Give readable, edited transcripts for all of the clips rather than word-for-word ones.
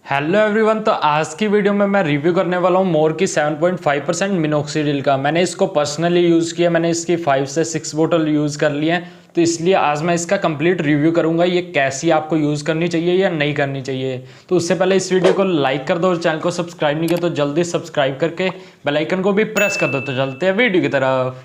Hello everyone. तो आज की वीडियो में मैं रिव्यू करने वाला हूँ मोर की 7.5% मिनोक्सिडिल का। मैंने इसको पर्सनली यूज़ किया, मैंने इसकी 5 से 6 बोतल यूज़ कर ली है। तो इसलिए आज मैं इसका कंप्लीट रिव्यू करूंगा, ये कैसी आपको यूज़ करनी चाहिए या नहीं करनी चाहिए। तो उससे पहले इस वीडियो को लाइक कर दो और चैनल को सब्सक्राइब नहीं किया तो जल्दी सब्सक्राइब करके बेल आइकन को भी प्रेस कर दो। तो चलते हैं वीडियो की तरफ।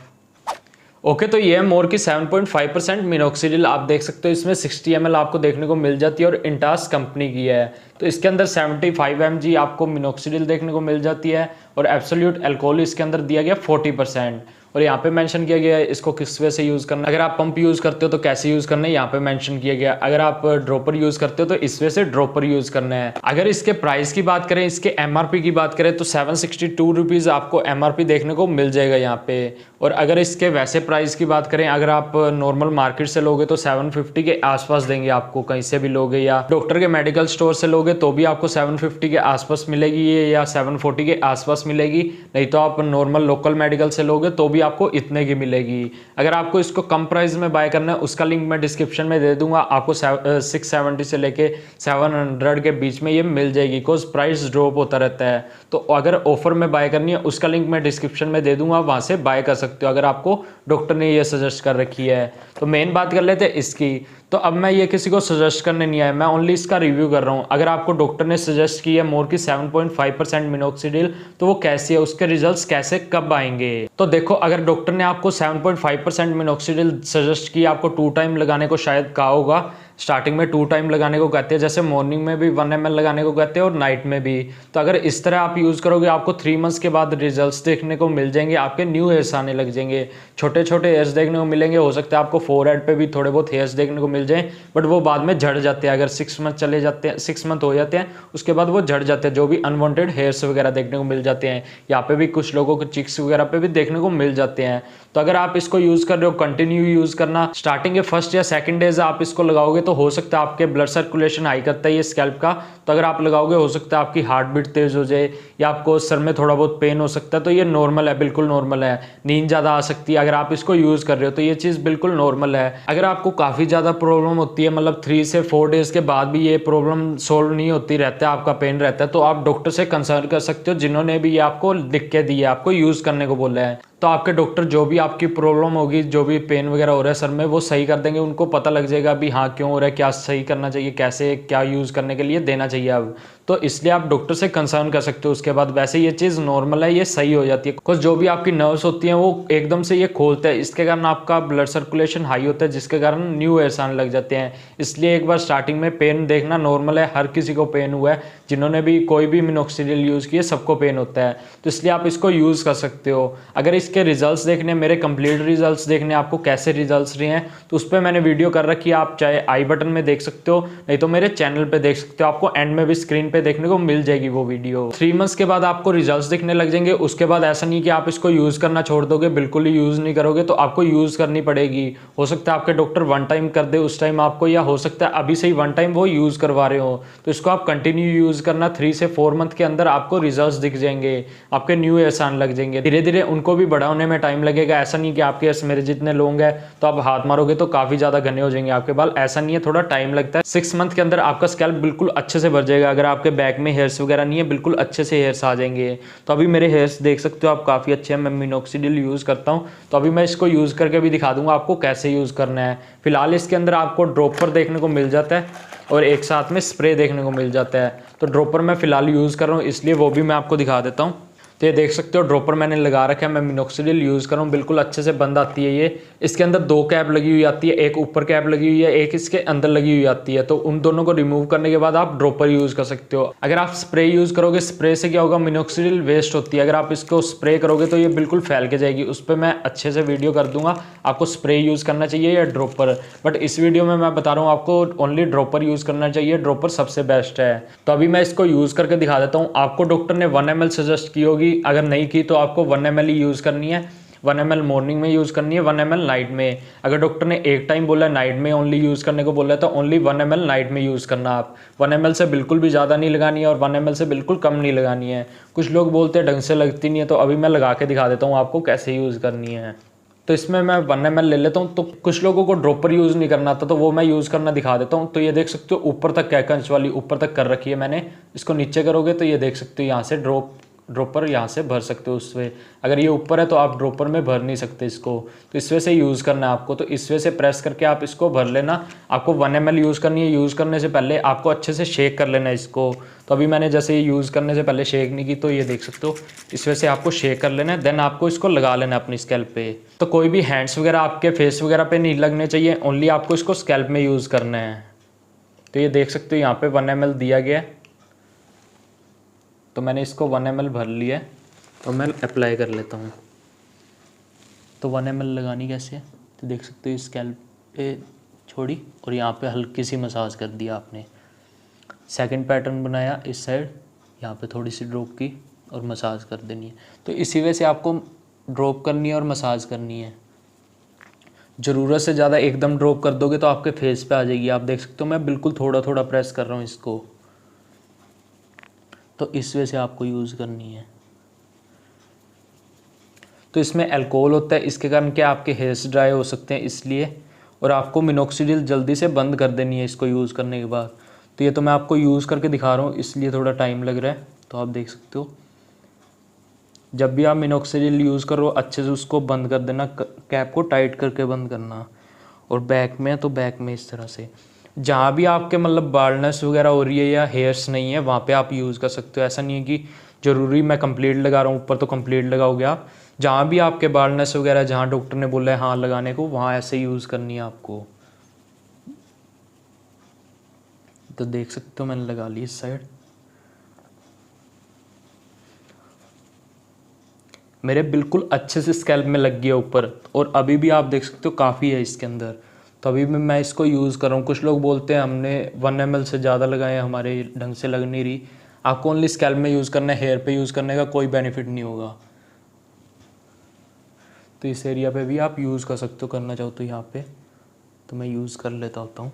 ओके तो ये है मोर की 7.5% मिनोक्सिडिल। आप देख सकते हो इसमें 60 ml आपको देखने को मिल जाती है और इंटास कंपनी की है। तो इसके अंदर 75 mg आपको मिनोक्सिडिल देखने को मिल जाती है और एब्सोल्यूट अल्कोहल इसके अंदर दिया गया 40%। और यहाँ पे मेंशन किया गया है इसको किस वे से यूज़ करना है। अगर आप पंप यूज़ करते हो तो कैसे यूज़ करना है यहाँ पे मेंशन किया गया। अगर आप ड्रॉपर यूज़ करते हो तो इस वे से ड्रॉपर यूज़ करना है। अगर इसके प्राइस की बात करें, इसके एमआरपी की बात करें तो 762 रुपीज़ आपको एमआरपी देखने को मिल जाएगा यहाँ पे। और अगर इसके वैसे प्राइस की बात करें, अगर आप नॉर्मल मार्केट से लोगे तो 750 के आसपास देंगे आपको, कहीं से भी लोगे या डॉक्टर के मेडिकल स्टोर से लोगे तो भी आपको 750 के आसपास मिलेगी ये, या 740 के आसपास मिलेगी। नहीं तो आप नॉर्मल लोकल मेडिकल से लोगे तो भी आपको इतने की मिलेगी। अगर आपको इसको कम प्राइस में बाय करना है उसका लिंक मैं डिस्क्रिप्शन में दे दूंगा, आपको 670 से लेके 700 के बीच में ये मिल जाएगी, बिकॉज प्राइस ड्रॉप होता रहता है। तो अगर ऑफर में बाय करनी है उसका लिंक मैं डिस्क्रिप्शन में दे दूंगा, वहां से बाय कर सकते हो अगर आपको डॉक्टर ने ये सजेस्ट कर रखी है। तो मेन बात कर लेते हैं इसकी। तो अब मैं ये किसी को सजेस्ट करने नहीं आया, मैं ओनली इसका रिव्यू कर रहा हूँ। अगर आपको डॉक्टर ने सजेस्ट की है मोर की 7.5% मिनोक्सिडिल तो वो कैसी है, उसके रिजल्ट्स कैसे कब आएंगे। तो देखो, अगर डॉक्टर ने आपको 7.5% मिनोक्सिडिल सजेस्ट की, आपको 2 टाइम लगाने को शायद कहा होगा। स्टार्टिंग में 2 टाइम लगाने को कहते हैं, जैसे मॉर्निंग में भी 1 ml लगाने को कहते हैं और नाइट में भी। तो अगर इस तरह आप यूज़ करोगे आपको 3 मंथ्स के बाद रिजल्ट्स देखने को मिल जाएंगे, आपके न्यू हेयर्स आने लग जाएंगे, छोटे छोटे हेयर्स देखने को मिलेंगे। हो सकता है आपको फोरहेड पे भी थोड़े बहुत हेयर्स देखने को मिल जाएं, बट वो बाद में झड़ जाते हैं। अगर 6 मंथ चले जाते हैं, 6 मंथ हो जाते हैं उसके बाद वो झड़ जाते हैं, जो भी अनवांटेड हेयर्स वगैरह देखने को मिल जाते हैं। यहाँ पे भी कुछ लोगों को चिक्स वगैरह पे भी देखने को मिल जाते हैं। तो अगर आप इसको यूज़ कर रहे हो, कंटिन्यू यूज़ करना। स्टार्टिंग के फर्स्ट या सेकंड डेज आप इसको लगाओगे तो हो सकता है आपके ब्लड सर्कुलेशन हाई करता है ये स्कैल्प का, तो अगर आप लगाओगे हो सकता है आपकी हार्ट बीट तेज हो जाए या आपको सर में थोड़ा बहुत पेन हो सकता है। तो ये नॉर्मल है, बिल्कुल नॉर्मल है। नींद ज़्यादा आ सकती है अगर आप इसको यूज़ कर रहे हो, तो ये चीज़ बिल्कुल नॉर्मल है। अगर आपको काफ़ी ज़्यादा प्रॉब्लम होती है, मतलब 3 से 4 डेज के बाद भी ये प्रॉब्लम सोल्व नहीं होती, रहता है आपका पेन रहता है, तो आप डॉक्टर से कंसल्ट कर सकते हो, जिन्होंने भी ये आपको लिख के दी है, आपको यूज़ करने को बोला है। तो आपके डॉक्टर जो भी आपकी प्रॉब्लम होगी, जो भी पेन वगैरह हो रहा है सर में, वो सही कर देंगे। उनको पता लग जाएगा भी हाँ क्यों हो रहा है, क्या सही करना चाहिए, कैसे क्या यूज़ करने के लिए देना चाहिए अब। तो इसलिए आप डॉक्टर से कंसर्न कर सकते हो उसके बाद। वैसे ये चीज़ नॉर्मल है, ये सही हो जाती है, बिकॉज जो भी आपकी नर्व्स होती हैं वो एकदम से ये खोलते हैं, इसके कारण आपका ब्लड सर्कुलेशन हाई होता है, जिसके कारण न्यू हेयर्स आने लग जाते हैं। इसलिए एक बार स्टार्टिंग में पेन देखना नॉर्मल है, हर किसी को पेन हुआ है, जिन्होंने भी कोई भी मिनोक्सिडिल यूज़ किया सबको पेन होता है। तो इसलिए आप इसको यूज़ कर सकते हो। अगर इसके रिजल्ट्स देखने, मेरे कंप्लीट रिजल्ट्स देखने, आपको कैसे रिजल्ट्स रहे हैं, तो उस पर मैंने वीडियो कर रखी है, आप चाहे आई बटन में देख सकते हो, नहीं तो मेरे चैनल पे देख सकते हो। आपको एंड में भी स्क्रीन पे देखने को मिल जाएगी वो वीडियो। 3 मंथ्स के बाद आपको रिजल्ट्स दिखने लग जाएंगे। उसके बाद ऐसा नहीं कि आप इसको यूज़ करना छोड़ दोगे, बिल्कुल ही यूज़ नहीं करोगे, तो आपको यूज़ करनी पड़ेगी। हो सकता है आपके डॉक्टर 1 टाइम कर दे उस टाइम आपको, या हो सकता है अभी से ही 1 टाइम वो यूज़ करवा रहे हो। तो इसको आप कंटिन्यू यूज़ करना। 3 से 4 मंथ के अंदर आपको रिजल्ट्स दिख जाएंगे, आपके न्यू हेयर्स आने लग जाएंगे। धीरे धीरे उनको भी बड़ा होने में टाइम लगेगा। ऐसा नहीं कि आपके हेयर्स मेरे जितने लॉन्ग है तो आप हाथ मारोगे तो काफ़ी ज़्यादा घने हो जाएंगे आपके बाल, ऐसा नहीं है, थोड़ा टाइम लगता है। 6 मंथ के अंदर आपका स्कैल्प बिल्कुल अच्छे से भर जाएगा। अगर आपके बैक में हेयर्स वगैरह नहीं है, बिल्कुल अच्छे से हेयर्स आ जाएंगे। तो अभी मेरे हेयर्स देख सकते हो आप, काफ़ी अच्छे हैं। मैं मिनोक्सिडिल यूज़ करता हूँ, तो अभी मैं इसको यूज़ करके भी दिखा दूंगा आपको कैसे यूज़ करना है। फिलहाल इसके अंदर आपको ड्रॉपर देखने को मिल जाता है और एक साथ में स्प्रे देखने को मिल जाता है। तो ड्रॉपर मैं फिलहाल यूज़ कर रहा हूँ, इसलिए वो भी मैं आपको दिखा देता हूँ। तो ये देख सकते हो ड्रॉपर मैंने लगा रखा है, मैं मिनोक्सिडिल यूज़ कर रहा हूँ, बिल्कुल अच्छे से बंद आती है ये। इसके अंदर 2 कैप लगी हुई आती है, एक ऊपर कैप लगी हुई है, एक इसके अंदर लगी हुई आती है। तो उन दोनों को रिमूव करने के बाद आप ड्रॉपर यूज़ कर सकते हो। अगर आप स्प्रे यूज़ करोगे, स्प्रे से क्या होगा, मिनोक्सिडिल वेस्ट होती है। अगर आप इसको स्प्रे करोगे तो ये बिल्कुल फैल के जाएगी। उस पर मैं अच्छे से वीडियो कर दूंगा, आपको स्प्रे यूज़ करना चाहिए या ड्रॉपर। बट इस वीडियो में मैं बता रहा हूँ आपको ओनली ड्रॉपर यूज़ करना चाहिए, ड्रॉपर सबसे बेस्ट है। तो अभी मैं इसको यूज़ करके दिखा देता हूँ। आपको डॉक्टर ने 1 ml सजेस्ट की होगी, अगर नहीं की तो आपको 1 ml ही यूज़ करनी है। 1 ml मॉर्निंग में यूज़ करनी है, 1 ml नाइट में। अगर डॉक्टर ने एक टाइम बोला है नाइट में ओनली यूज़ करने को बोला है, तो ओनली 1 ml नाइट में यूज़ करना। आप 1 ml से बिल्कुल भी ज़्यादा नहीं लगानी है और 1 ml से बिल्कुल कम नहीं लगानी है। कुछ लोग बोलते हैं ढंग से लगती नहीं है, तो अभी मैं लगा के दिखा देता हूँ आपको कैसे यूज़ करनी है। तो इसमें मैं 1 ml ले लेता हूँ। तो कुछ लोगों को ड्रॉपर यूज़ नहीं करना आता, तो वो मैं यूज़ करना दिखा देता हूँ। तो ये देख सकते हो ऊपर तक कैकंच वाली ऊपर तक कर रखी है मैंने। इसको नीचे करोगे तो ये देख सकते हो यहाँ से ड्रॉपर यहाँ से भर सकते हो उसमें। अगर ये ऊपर है तो आप ड्रॉपर में भर नहीं सकते इसको, तो इसमें से यूज़ करना है आपको। तो इसमें से प्रेस करके आप इसको भर लेना। आपको 1 ml यूज़ करनी है। यूज़ करने से पहले आपको अच्छे से शेक कर लेना है इसको। तो अभी मैंने जैसे ये यूज़ करने से पहले शेक नहीं की, तो ये देख सकते हो इसमें से आपको शेक कर लेना है। देन आपको इसको लगा लेना है अपनी स्कैल्प पे। तो कोई भी हैंड्स वगैरह आपके फेस वगैरह पे नहीं लगने चाहिए, ओनली आपको इसको स्कैल्प में यूज़ करना है। तो ये देख सकते हो यहाँ पे 1 ml दिया गया है। तो मैंने इसको 1 ml भर लिया है, तो मैं अप्लाई कर लेता हूँ। तो 1 ml लगानी कैसे है, तो देख सकते हो स्कैल्प पे छोड़ी और यहाँ पे हल्की सी मसाज कर दिया आपने। सेकंड पैटर्न बनाया इस साइड, यहाँ पे थोड़ी सी ड्रॉप की और मसाज कर देनी है। तो इसी वजह से आपको ड्रॉप करनी है और मसाज करनी है। ज़रूरत से ज़्यादा एकदम ड्रॉप कर दोगे तो आपके फेस पे आ जाएगी। आप देख सकते हो मैं बिल्कुल थोड़ा थोड़ा प्रेस कर रहा हूँ इसको। तो इस वजह से आपको यूज़ करनी है। तो इसमें अल्कोहल होता है, इसके कारण क्या आपके हेयर्स ड्राई हो सकते हैं इसलिए। और आपको मिनोक्सिडिल जल्दी से बंद कर देनी है इसको यूज़ करने के बाद। तो ये तो मैं आपको यूज़ करके दिखा रहा हूँ, इसलिए थोड़ा टाइम लग रहा है। तो आप देख सकते हो जब भी आप मिनोक्सिडिल यूज़ करो अच्छे से उसको बंद कर देना, कैप को टाइट करके बंद करना। और बैक में तो बैक में इस तरह से जहाँ भी आपके मतलब बाल्डनेस वगैरह हो रही है या हेयर्स नहीं है वहाँ पे आप यूज़ कर सकते हो। ऐसा नहीं है कि ज़रूरी मैं कंप्लीट लगा रहा हूँ ऊपर तो कंप्लीट लगाओगे आप। जहाँ भी आपके बाल्डनेस वगैरह जहाँ डॉक्टर ने बोला है हाँ लगाने को, वहाँ ऐसे यूज़ करनी है आपको। तो देख सकते हो मैंने लगा ली इस साइड। मेरे बिल्कुल अच्छे से स्कैल्प में लग गया ऊपर, और अभी भी आप देख सकते हो काफ़ी है इसके अंदर। तो अभी भी मैं इसको यूज़ कर रहा हूँ। कुछ लोग बोलते हैं हमने 1 ml से ज़्यादा लगाए, हमारे ढंग से लग नहीं रही। आपको ओनली स्कैल्प में यूज़ करना है, हेयर पे यूज़ करने का कोई बेनिफिट नहीं होगा। तो इस एरिया पे भी आप यूज़ कर सकते हो, करना चाहो तो यहाँ पे। तो मैं यूज़ कर लेता होता हूँ।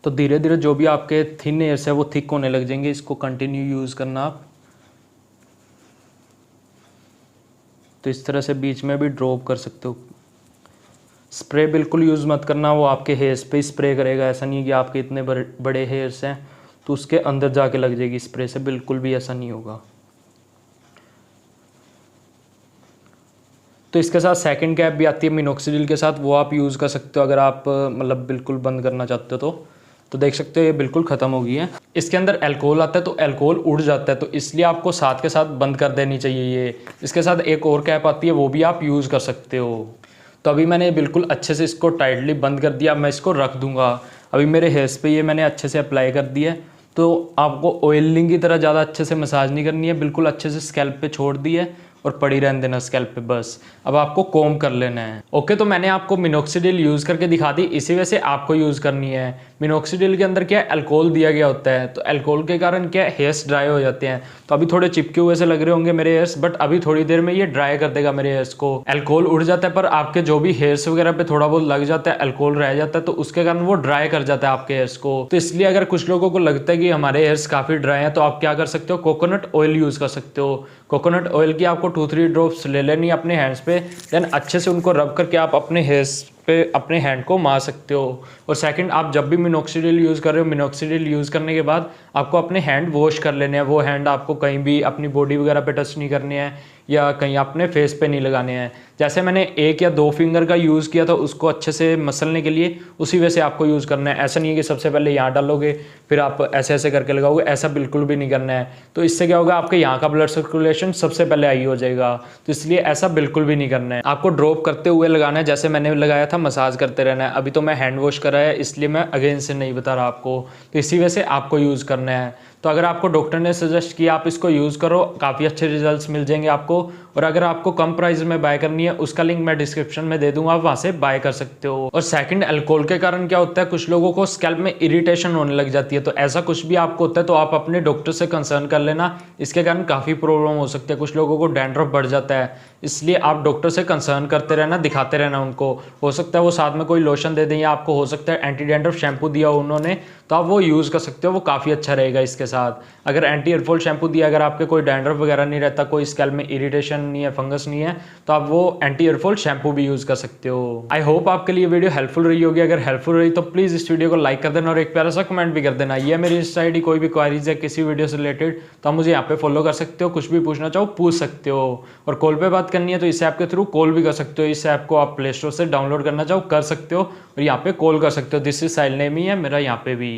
तो धीरे धीरे जो भी आपके थिन एयर्स है वो थिक होने लग जाएंगे। इसको कंटिन्यू यूज़ करना आप। तो इस तरह से बीच में भी ड्रॉप कर सकते हो। स्प्रे बिल्कुल यूज़ मत करना, वो आपके हेयर्स पे स्प्रे करेगा। ऐसा नहीं है कि आपके इतने बड़े हेयर्स हैं तो उसके अंदर जाके लग जाएगी स्प्रे से, बिल्कुल भी ऐसा नहीं होगा। तो इसके साथ सेकंड कैप भी आती है मिनोक्सिडिल के साथ, वो आप यूज़ कर सकते हो अगर आप मतलब बिल्कुल बंद करना चाहते हो तो देख सकते हो ये बिल्कुल ख़त्म हो गई है। इसके अंदर अल्कोहल आता है तो अल्कोहल उड़ जाता है, तो इसलिए आपको साथ के साथ बंद कर देनी चाहिए ये। इसके साथ एक और कैप आती है वो भी आप यूज़ कर सकते हो। तो अभी मैंने बिल्कुल अच्छे से इसको टाइटली बंद कर दिया। मैं इसको रख दूंगा। अभी मेरे हेयर्स पे ये मैंने अच्छे से अप्लाई कर दिया है। तो आपको ऑयलिंग की तरह ज़्यादा अच्छे से मसाज नहीं करनी है, बिल्कुल अच्छे से स्कैल्प पे छोड़ दी है और पड़ी रहने देना स्कैल्प पे बस। अब आपको कोम कर लेना है। ओके, तो मैंने आपको मिनोक्सिडिल यूज़ करके दिखा दी, इसी वजह से आपको यूज़ करनी है। मिनोक्सिडिल के अंदर क्या है, अल्कोहल दिया गया होता है, तो अल्कोहल के कारण क्या है हेयर्स ड्राई हो जाते हैं। तो अभी थोड़े चिपके हुए से लग रहे होंगे मेरे हेयर्स, बट अभी थोड़ी देर में ये ड्राई कर देगा मेरे हेयर्स को। अल्कोहल उड़ जाता है पर आपके जो भी हेयर्स वगैरह पे थोड़ा बहुत लग जाता है, अल्कोहल रह जाता है, तो उसके कारण वो ड्राई कर जाता है आपके हेयर्स को। तो इसलिए अगर कुछ लोगों को लगता है कि हमारे हेयर्स काफ़ी ड्राई हैं तो आप क्या कर सकते हो, कोकोनट ऑयल यूज़ कर सकते हो। कोकोनट ऑयल की आपको 2-3 ड्रॉप्स ले लेनी है अपने हैंड्स पे, देन अच्छे से उनको रब करके आप अपने हेयर्स पे अपने हैंड को मार सकते हो। और सेकंड, आप जब भी मिनोक्सिडिल यूज़ कर रहे हो, मिनोक्सिडिल यूज़ करने के बाद आपको अपने हैंड वॉश कर लेने हैं। वो हैंड आपको कहीं भी अपनी बॉडी वगैरह पे टच नहीं करने हैं या कहीं अपने फेस पे नहीं लगाने हैं। जैसे मैंने 1 या 2 फिंगर का यूज़ किया था उसको अच्छे से मसलने के लिए, उसी वजह से आपको यूज़ करना है। ऐसा नहीं है कि सबसे पहले यहाँ डालोगे फिर आप ऐसे ऐसे करके लगाओगे, ऐसा बिल्कुल भी नहीं करना है। तो इससे क्या होगा, आपके यहाँ का ब्लड सर्कुलेशन सबसे पहले हाई हो जाएगा। तो इसलिए ऐसा बिल्कुल भी नहीं करना है। आपको ड्रॉप करते हुए लगाना है, जैसे मैंने लगाया था मसाज करते रहना है। अभी तो मैं हैंड वॉश कराया है इसलिए मैं अगेन से नहीं बता रहा आपको। तो इसी वजह से आपको यूज़ करना है। तो अगर आपको डॉक्टर ने सजेस्ट किया आप इसको यूज़ करो, काफ़ी अच्छे रिजल्ट्स मिल जाएंगे आपको। और अगर आपको कम प्राइस में बाय करनी है उसका लिंक मैं डिस्क्रिप्शन में दे दूंगा, आप वहाँ से बाय कर सकते हो। और सेकंड, अल्कोहल के कारण क्या होता है, कुछ लोगों को स्कैल्प में इरिटेशन होने लग जाती है। तो ऐसा कुछ भी आपको होता है तो आप अपने डॉक्टर से कंसर्न कर लेना, इसके कारण काफ़ी प्रॉब्लम हो सकती है। कुछ लोगों को डैंड्रफ बढ़ जाता है, इसलिए आप डॉक्टर से कंसर्न करते रहना, दिखाते रहना उनको। हो सकता है वो साथ में कोई लोशन दे दें या आपको हो सकता है एंटी डैंड्रफ शैम्पू दिया हो उन्होंने, तो आप वो यूज़ कर सकते हो, वो काफ़ी अच्छा रहेगा। इसके साथ अगर एंटी हेयरफॉल शैम्पू दिया, अगर आपके कोई डैंड्रफ वगैरह नहीं रहता, कोई स्कैल्प में इरिटेशन नहीं है, फंगस नहीं है, तो आप वो एंटी एयरफॉल शैम्पू भी यूज़ कर सकते हो। आई होप आपके लिए वीडियो हेल्पफुल रही होगी। अगर हेल्पफुल रही तो प्लीज़ इस वीडियो को लाइक कर देना और एक प्यारा सा कमेंट भी कर देना। ये मेरी इंस्टा आईडी, कोई भी क्वारीज है किसी वीडियो से रिलेटेड तो आप मुझे यहाँ पे फॉलो कर सकते हो, कुछ भी पूछना चाहो पूछ सकते हो। और कॉल पे बात करनी है तो इस ऐप के थ्रू कॉल भी कर सकते हो। इस ऐप को आप प्ले स्टोर से डाउनलोड करना चाहो कर सकते हो और यहाँ पे कॉल कर सकते हो। दिस इज साहिल नेमी है मेरा यहाँ पे भी।